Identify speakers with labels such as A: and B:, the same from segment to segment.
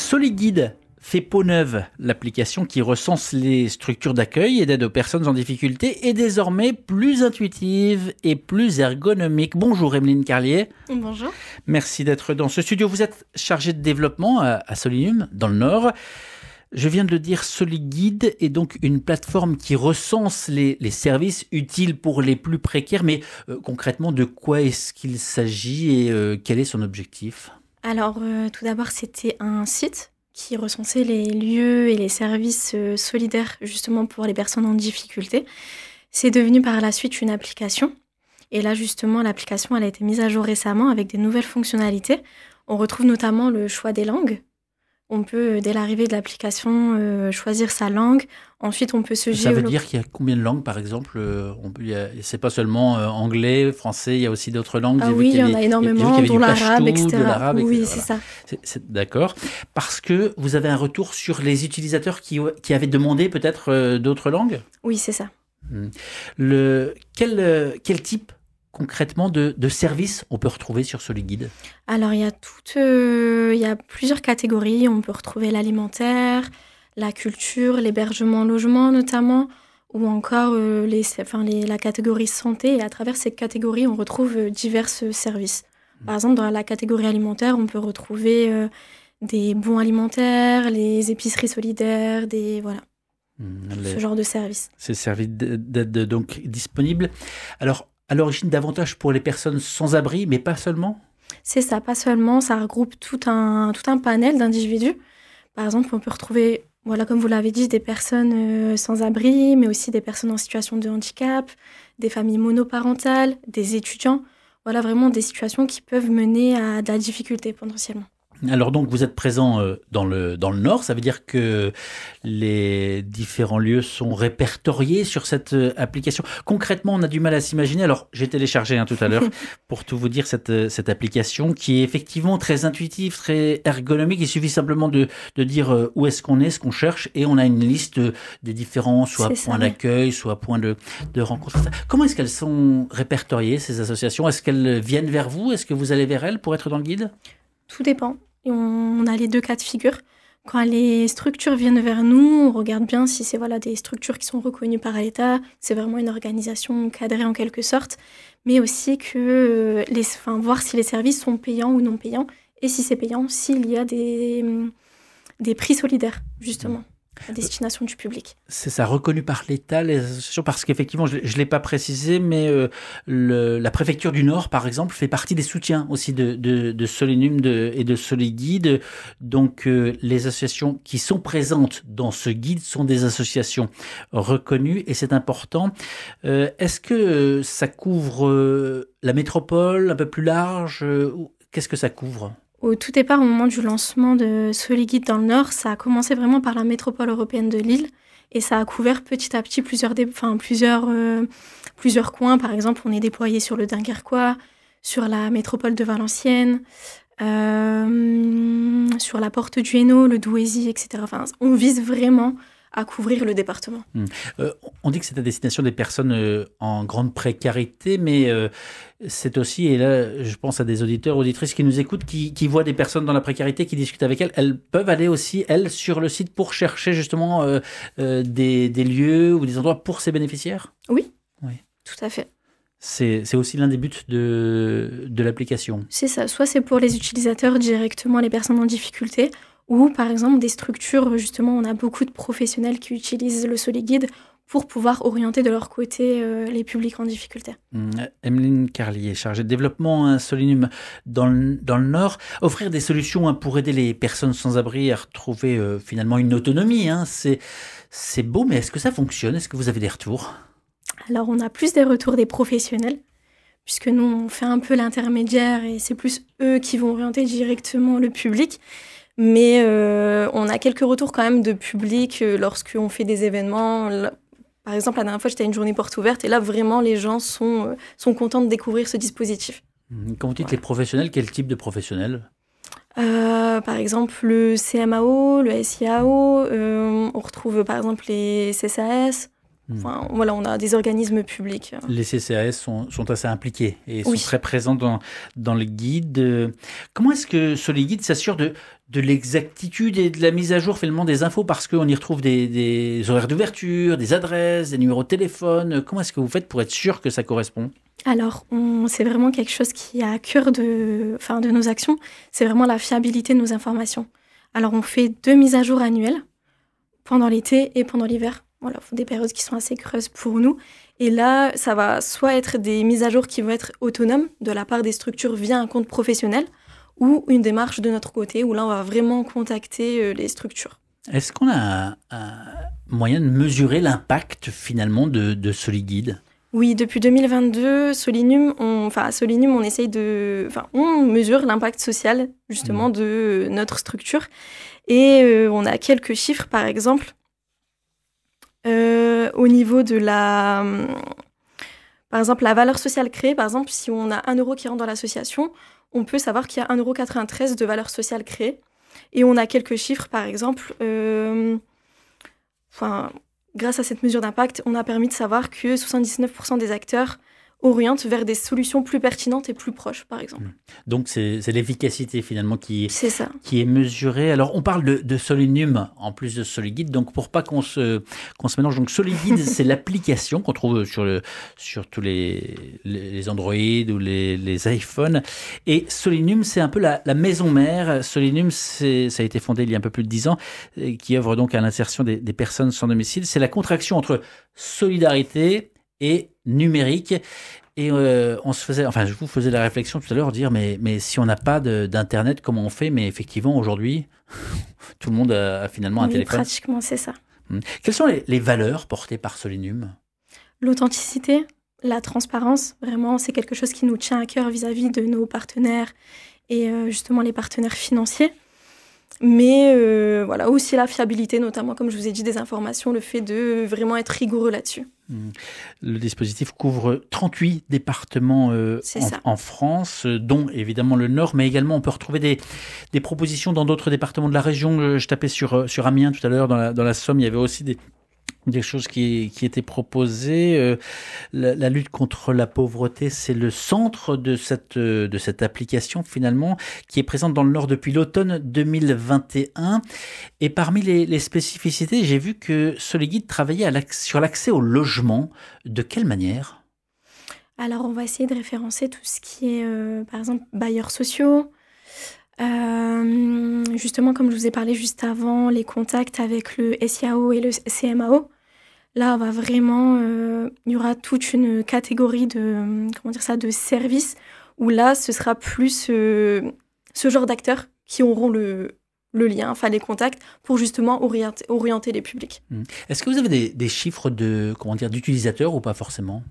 A: Soliguide fait peau neuve. L'application qui recense les structures d'accueil et d'aide aux personnes en difficulté est désormais plus intuitive et plus ergonomique. Bonjour Emeline Carlier.
B: Bonjour.
A: Merci d'être dans ce studio. Vous êtes chargée de développement à Solinum, dans le Nord. Je viens de le dire, Soliguide est donc une plateforme qui recense les services utiles pour les plus précaires. Mais concrètement, de quoi est-ce qu'il s'agit et quel est son objectif ?
B: Alors, tout d'abord, c'était un site qui recensait les lieux et les services solidaires justement pour les personnes en difficulté. C'est devenu par la suite une application. Et là, justement, l'application elle a été mise à jour récemment avec des nouvelles fonctionnalités. On retrouve notamment le choix des langues. On peut, dès l'arrivée de l'application, choisir sa langue. Ensuite, on peut se
A: Ça veut dire qu'il y a combien de langues, par exemple c'est pas seulement anglais, français, il y a aussi d'autres langues.
B: Ah oui, il y en a énormément, dont l'arabe, etc. Oui,
A: etc.
B: c'est ça.
A: D'accord. Parce que vous avez un retour sur les utilisateurs qui avaient demandé peut-être d'autres langues ?
B: Oui, c'est ça.
A: Quel type concrètement de services on peut retrouver sur Soliguide ?
B: Alors, il y a plusieurs catégories. On peut retrouver l'alimentaire, la culture, l'hébergement, logement notamment, ou encore la catégorie santé. Et à travers ces catégories, on retrouve divers services. Par exemple, dans la catégorie alimentaire, on peut retrouver des bons alimentaires, les épiceries solidaires, ce genre de services.
A: Ces services d'aide donc disponibles. Alors, à l'origine, davantage pour les personnes sans abri, mais pas seulement ?
B: C'est ça, pas seulement. Ça regroupe tout un panel d'individus. Par exemple, on peut retrouver, comme vous l'avez dit, des personnes sans abri, mais aussi des personnes en situation de handicap, des familles monoparentales, des étudiants. Voilà, vraiment des situations qui peuvent mener à de la difficulté potentiellement.
A: Alors donc vous êtes présent dans le Nord, ça veut dire que les différents lieux sont répertoriés sur cette application. Concrètement, on a du mal à s'imaginer. Alors j'ai téléchargé tout à l'heure pour tout vous dire cette application qui est effectivement très intuitive, très ergonomique. Il suffit simplement de dire où est-ce qu'on est, ce qu'on cherche, et on a une liste des différents points d'accueil, soit points de rencontre. Comment est-ce qu'elles sont répertoriées, ces associations ? Est-ce qu'elles viennent vers vous ? Est-ce que vous allez vers elles pour être dans le guide ?
B: Tout dépend. On a les deux cas de figure. Quand les structures viennent vers nous, on regarde bien si c'est des structures qui sont reconnues par l'État, c'est vraiment une organisation cadrée en quelque sorte, mais aussi voir si les services sont payants ou non payants, et si c'est payant, s'il y a des prix solidaires, justement, à destination du public.
A: C'est ça, reconnu par l'État, les associations, parce qu'effectivement, je ne l'ai pas précisé, mais la préfecture du Nord, par exemple, fait partie des soutiens aussi de Solinum et de Soliguide. Donc, les associations qui sont présentes dans ce guide sont des associations reconnues, et c'est important. Est-ce que ça couvre la métropole un peu plus large ? Qu'est-ce que ça couvre ?
B: Au tout départ, au moment du lancement de Soliguide dans le Nord, ça a commencé vraiment par la métropole européenne de Lille et ça a couvert petit à petit plusieurs coins. Par exemple, on est déployé sur le Dunkerquois, sur la métropole de Valenciennes, sur la Porte du Hainaut, le Douaisis, etc. Enfin, on vise vraiment à couvrir le département.
A: On dit que c'est à destination des personnes en grande précarité, mais c'est aussi, et là je pense à des auditeurs, auditrices qui nous écoutent, qui voient des personnes dans la précarité, qui discutent avec elles. Elles peuvent aller aussi, elles, sur le site pour chercher justement des lieux ou des endroits pour ces bénéficiaires ?
B: Oui, tout à fait.
A: C'est aussi l'un des buts de l'application.
B: C'est ça, soit c'est pour les utilisateurs directement, les personnes en difficulté, ou par exemple des structures, justement, on a beaucoup de professionnels qui utilisent le Soliguide pour pouvoir orienter de leur côté les publics en difficulté.
A: Emeline Carlier, chargée de développement à Solinum dans le Nord. Offrir des solutions pour aider les personnes sans abri à retrouver finalement une autonomie. C'est beau, mais est-ce que ça fonctionne ? Est-ce que vous avez des retours ?
B: Alors, on a plus des retours des professionnels, puisque nous, on fait un peu l'intermédiaire et c'est plus eux qui vont orienter directement le public. Mais on a quelques retours quand même de public lorsqu'on fait des événements. Par exemple, la dernière fois, j'étais à une journée porte ouverte et là, vraiment, les gens sont contents de découvrir ce dispositif.
A: Quand vous dites les professionnels, quel type de professionnels ?
B: Par exemple, le CMAO, le SIAO, on retrouve par exemple les CSAS. Enfin, voilà, on a des organismes publics.
A: Les CCAS sont assez impliqués et sont
B: Oui.
A: très présents dans le guide. Comment est-ce que Soliguide s'assure de l'exactitude et de la mise à jour finalement des infos, parce qu'on y retrouve des horaires d'ouverture, des adresses, des numéros de téléphone. Comment est-ce que vous faites pour être sûr que ça correspond?
B: Alors, c'est vraiment quelque chose qui est à cœur de nos actions. C'est vraiment la fiabilité de nos informations. Alors, on fait 2 mises à jour annuelles pendant l'été et pendant l'hiver. Voilà, des périodes qui sont assez creuses pour nous. Et là, ça va soit être des mises à jour qui vont être autonomes de la part des structures via un compte professionnel, ou une démarche de notre côté, où là, on va vraiment contacter les structures.
A: Est-ce qu'on a un moyen de mesurer l'impact finalement de Soliguide?
B: Oui, depuis 2022, Solinum, on essaye on mesure l'impact social justement de notre structure. Et on a quelques chiffres, par exemple, au niveau de par exemple, la valeur sociale créée. Par exemple, si on a 1 euro qui rentre dans l'association, on peut savoir qu'il y a 1,93 € de valeur sociale créée. Et on a quelques chiffres, par exemple, grâce à cette mesure d'impact, on a permis de savoir que 79% des acteurs orientent vers des solutions plus pertinentes et plus proches, par exemple.
A: Donc, c'est l'efficacité finalement qui est mesurée. Alors, on parle de Solinum en plus de Soliguide, donc pour pas qu'on se mélange. Donc, Soliguide, c'est l'application qu'on trouve sur tous les Android ou les iPhones. Et Solinum, c'est un peu la maison mère. Solinum, ça a été fondé il y a un peu plus de 10 ans, qui œuvre donc à l'insertion des personnes sans domicile. C'est la contraction entre solidarité et numérique. Et je vous faisais la réflexion tout à l'heure, dire mais si on n'a pas d'internet, comment on fait? Mais effectivement, aujourd'hui, tout le monde a finalement un téléphone.
B: Pratiquement, c'est ça.
A: Quelles sont les valeurs portées par Solinum?
B: L'authenticité, la transparence, vraiment, c'est quelque chose qui nous tient à cœur vis-à-vis de nos partenaires et justement les partenaires financiers. Mais voilà, aussi la fiabilité, notamment, comme je vous ai dit, des informations, le fait de vraiment être rigoureux là-dessus.
A: Le dispositif couvre 38 départements en France, dont évidemment le Nord, mais également on peut retrouver des propositions dans d'autres départements de la région. Je tapais sur Amiens tout à l'heure, dans la Somme, il y avait aussi des choses qui étaient proposées. La lutte contre la pauvreté, c'est le centre de cette application finalement, qui est présente dans le Nord depuis l'automne 2021. Et parmi les spécificités, j'ai vu que Soliguide travaillait sur l'accès au logement. De quelle manière?
B: Alors, on va essayer de référencer tout ce qui est, par exemple, bailleurs sociaux. Justement, comme je vous ai parlé juste avant, les contacts avec le SIAO et le CMAO. Là, on va vraiment, il y aura toute une catégorie de services où là, ce sera plus ce genre d'acteurs qui auront le lien, les contacts, pour justement orienter les publics.
A: Est-ce que vous avez des chiffres d'utilisateurs ou pas forcément?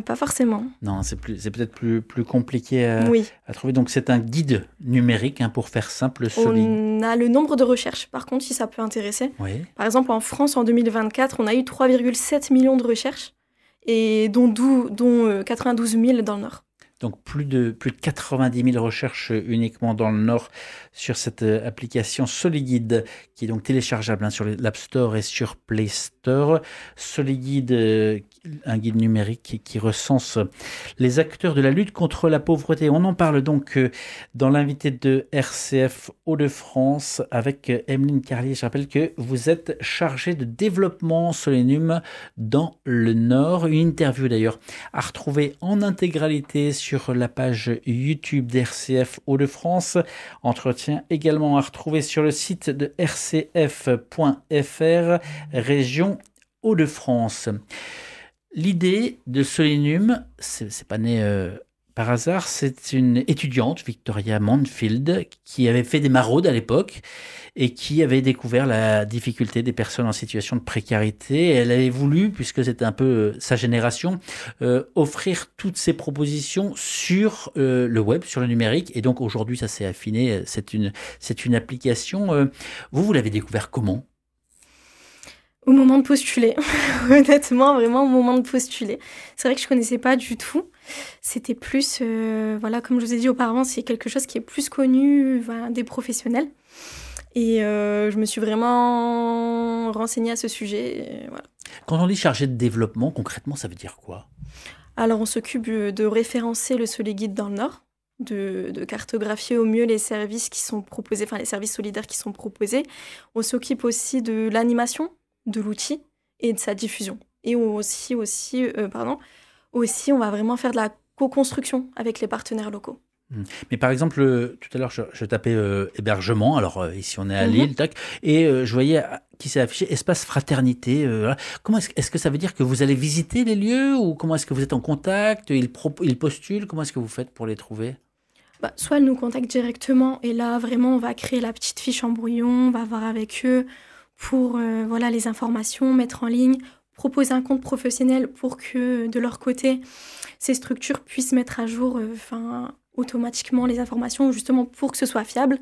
B: Pas forcément.
A: Non, c'est peut-être plus compliqué à trouver. Donc, c'est un guide numérique, pour faire simple.
B: On a le nombre de recherches, par contre, si ça peut intéresser.
A: Oui.
B: Par exemple, en France, en 2024, on a eu 3,7 millions de recherches, et dont 92 000 dans le Nord.
A: Donc, plus de 90 000 recherches uniquement dans le Nord sur cette application Soliguide, qui est donc téléchargeable sur l'App Store et sur Play Store. Soliguide, un guide numérique qui recense les acteurs de la lutte contre la pauvreté. On en parle donc dans l'invité de RCF Hauts-de-France avec Emeline Carlier. Je rappelle que vous êtes chargée de développement Solinum dans le Nord. Une interview d'ailleurs à retrouver en intégralité sur la page YouTube d'RCF Hauts-de-France. Entretien également à retrouver sur le site de rcf.fr, région Hauts-de-France. L'idée de Solinum, c'est pas né par hasard, c'est une étudiante, Victoria Manfield, qui avait fait des maraudes à l'époque et qui avait découvert la difficulté des personnes en situation de précarité. Elle avait voulu, puisque c'était un peu sa génération, offrir toutes ces propositions sur le web, sur le numérique. Et donc aujourd'hui, ça s'est affiné. C'est une application. Vous l'avez découvert comment ?
B: Au moment de postuler, honnêtement, vraiment au moment de postuler. C'est vrai que je connaissais pas du tout. C'était plus, comme je vous ai dit auparavant, c'est quelque chose qui est plus connu des professionnels. Et je me suis vraiment renseignée à ce sujet. Voilà.
A: Quand on dit chargé de développement, concrètement, ça veut dire quoi?
B: Alors, on s'occupe de référencer le Soliguide dans le Nord, de cartographier au mieux les services qui sont proposés, enfin les services solidaires qui sont proposés. On s'occupe aussi de l'animation de l'outil et de sa diffusion. Et aussi, on va vraiment faire de la co-construction avec les partenaires locaux.
A: Mais par exemple, tout à l'heure, je tapais hébergement. Alors ici, on est à Lille, tac, et je voyais qui s'est affiché espace fraternité. Voilà. Comment est-ce que ça veut dire que vous allez visiter les lieux ou comment est-ce que vous êtes en contact? Ils postulent. Comment est-ce que vous faites pour les trouver?
B: Soit ils nous contactent directement et là, vraiment, on va créer la petite fiche en brouillon, on va voir avec eux pour les informations, mettre en ligne, proposer un compte professionnel pour que, de leur côté, ces structures puissent mettre à jour automatiquement les informations, justement pour que ce soit fiable,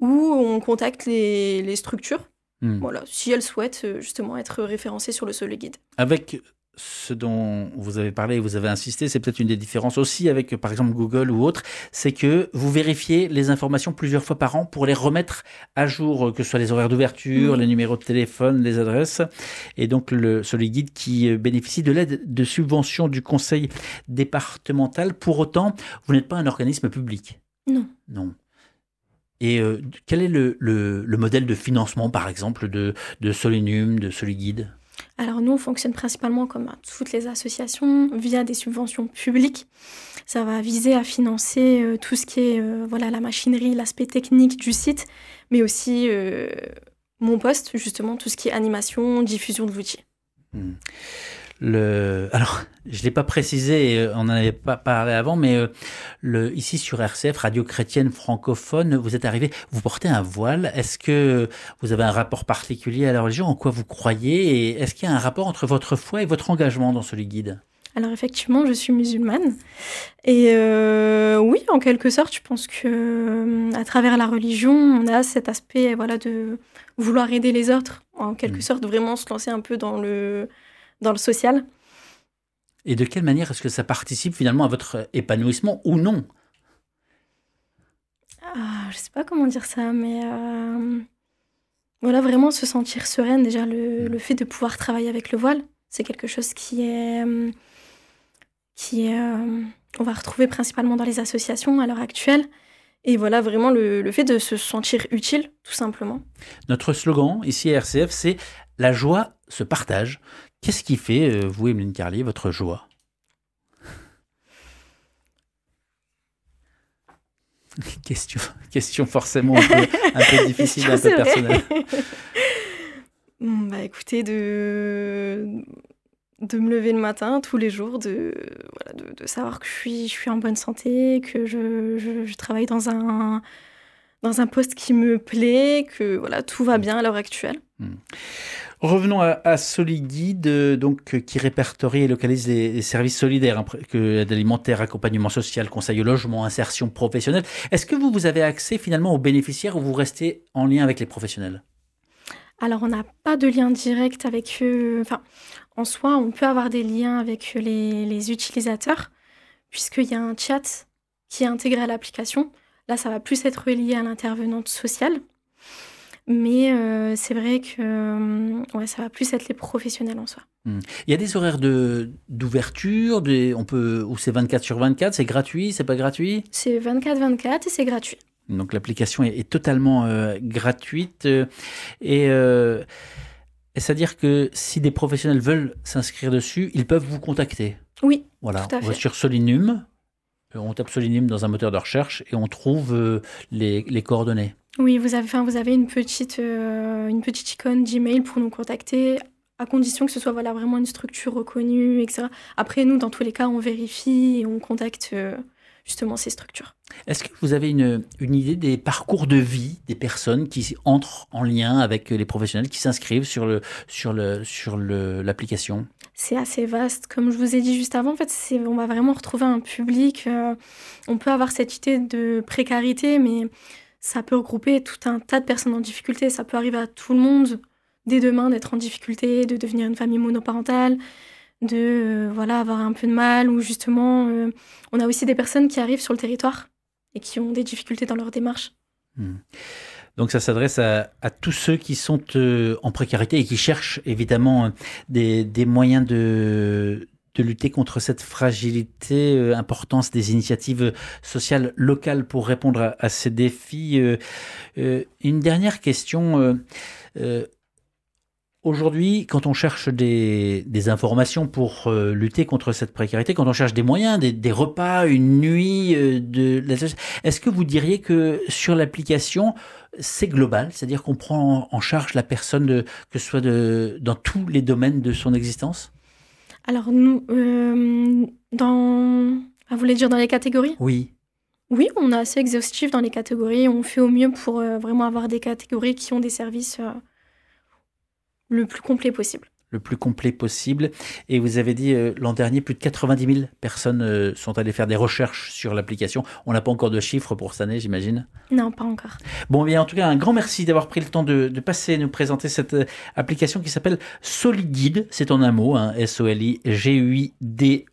B: ou on contacte les structures, voilà, si elles souhaitent justement être référencées sur le Soliguide.
A: Avec ce dont vous avez parlé et vous avez insisté, c'est peut-être une des différences aussi avec, par exemple, Google ou autre, c'est que vous vérifiez les informations plusieurs fois par an pour les remettre à jour, que ce soit les horaires d'ouverture, les numéros de téléphone, les adresses. Et donc, le Soliguide qui bénéficie de l'aide de subventions du conseil départemental. Pour autant, vous n'êtes pas un organisme public. Non. Et quel est le modèle de financement, par exemple, de Solinum, de Soliguide ?
B: Alors nous, on fonctionne principalement comme toutes les associations, via des subventions publiques. Ça va viser à financer tout ce qui est la machinerie, l'aspect technique du site, mais aussi mon poste, justement, tout ce qui est animation, diffusion de l'outil.
A: Alors, je ne l'ai pas précisé, on n'en avait pas parlé avant, mais ici sur RCF, Radio Chrétienne Francophone, vous êtes arrivé, vous portez un voile. Est-ce que vous avez un rapport particulier à la religion? En quoi vous croyez? Et est-ce qu'il y a un rapport entre votre foi et votre engagement dans Soliguide?
B: Alors effectivement, je suis musulmane. Et oui, en quelque sorte, je pense que à travers la religion, on a cet aspect de vouloir aider les autres. En quelque sorte, vraiment se lancer un peu dans le social.
A: Et de quelle manière est-ce que ça participe finalement à votre épanouissement ou non?
B: Je ne sais pas comment dire ça, mais vraiment se sentir sereine. Déjà, le fait de pouvoir travailler avec le voile, c'est quelque chose qui est on va retrouver principalement dans les associations à l'heure actuelle. Et vraiment le fait de se sentir utile, tout simplement.
A: Notre slogan ici à RCF, c'est « La joie se partage ». Qu'est-ce qui fait, vous, Emeline Carlier, votre joie? Question forcément un peu difficile, un peu personnelle.
B: Écoutez, de me lever le matin tous les jours, de savoir que je suis en bonne santé, que je travaille dans un poste qui me plaît, que tout va bien à l'heure actuelle.
A: Revenons à Soliguide, donc, qui répertorie et localise les services solidaires, aide alimentaire, accompagnement social, conseil au logement, insertion professionnelle. Est-ce que vous avez accès finalement aux bénéficiaires ou vous restez en lien avec les professionnels?
B: Alors, on n'a pas de lien direct avec eux. En soi, on peut avoir des liens avec les utilisateurs, puisqu'il y a un chat qui est intégré à l'application. Là, ça va plus être lié à l'intervenante sociale. Mais c'est vrai que ça va plus être les professionnels en soi.
A: Il y a des horaires d'ouverture, ou c'est 24/24, c'est gratuit, c'est pas gratuit?
B: C'est 24/24 et c'est gratuit.
A: Donc l'application est totalement gratuite. Et c'est-à-dire que si des professionnels veulent s'inscrire dessus, ils peuvent vous contacter?
B: Oui,
A: voilà.
B: Tout à fait.
A: On va sur Solinum, on tape Solinum dans un moteur de recherche et on trouve les coordonnées.
B: Oui, vous avez une petite icône Gmail pour nous contacter, à condition que ce soit vraiment une structure reconnue, etc. Après, nous, dans tous les cas, on vérifie et on contacte justement ces structures.
A: Est-ce que vous avez une idée des parcours de vie des personnes qui entrent en lien avec les professionnels, qui s'inscrivent sur l'application?
B: C'est assez vaste. Comme je vous ai dit juste avant, en fait, on va vraiment retrouver un public. On peut avoir cette idée de précarité, mais ça peut regrouper tout un tas de personnes en difficulté. Ça peut arriver à tout le monde, dès demain, d'être en difficulté, de devenir une famille monoparentale, de avoir un peu de mal, ou justement, on a aussi des personnes qui arrivent sur le territoire et qui ont des difficultés dans leur démarche.
A: Donc ça s'adresse à tous ceux qui sont en précarité et qui cherchent évidemment des moyens de lutter contre cette fragilité, importance des initiatives sociales locales pour répondre à ces défis. Une dernière question. Aujourd'hui, quand on cherche des informations pour lutter contre cette précarité, quand on cherche des moyens, des repas, une nuit, est-ce que vous diriez que sur l'application, c'est global, c'est-à-dire qu'on prend en charge la personne, que ce soit dans tous les domaines de son existence?
B: Alors nous, vous voulez dire dans les catégories?
A: Oui.
B: Oui, on est assez exhaustif dans les catégories. On fait au mieux pour vraiment avoir des catégories qui ont des services le plus complet possible.
A: Le plus complet possible. Et vous avez dit l'an dernier, plus de 90 000 personnes sont allées faire des recherches sur l'application. On n'a pas encore de chiffres pour cette année, j'imagine?
B: Non, pas encore.
A: Bon, bien, en tout cas, un grand merci d'avoir pris le temps de passer et nous présenter cette application qui s'appelle Soliguide. C'est en un mot, hein, SOLIGUIDE.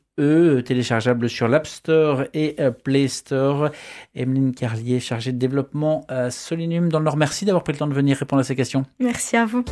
A: Téléchargeable sur l'App Store et Play Store. Emeline Carlier, chargée de développement à Solinum dans le Nord. Merci d'avoir pris le temps de venir répondre à ces questions.
B: Merci à vous.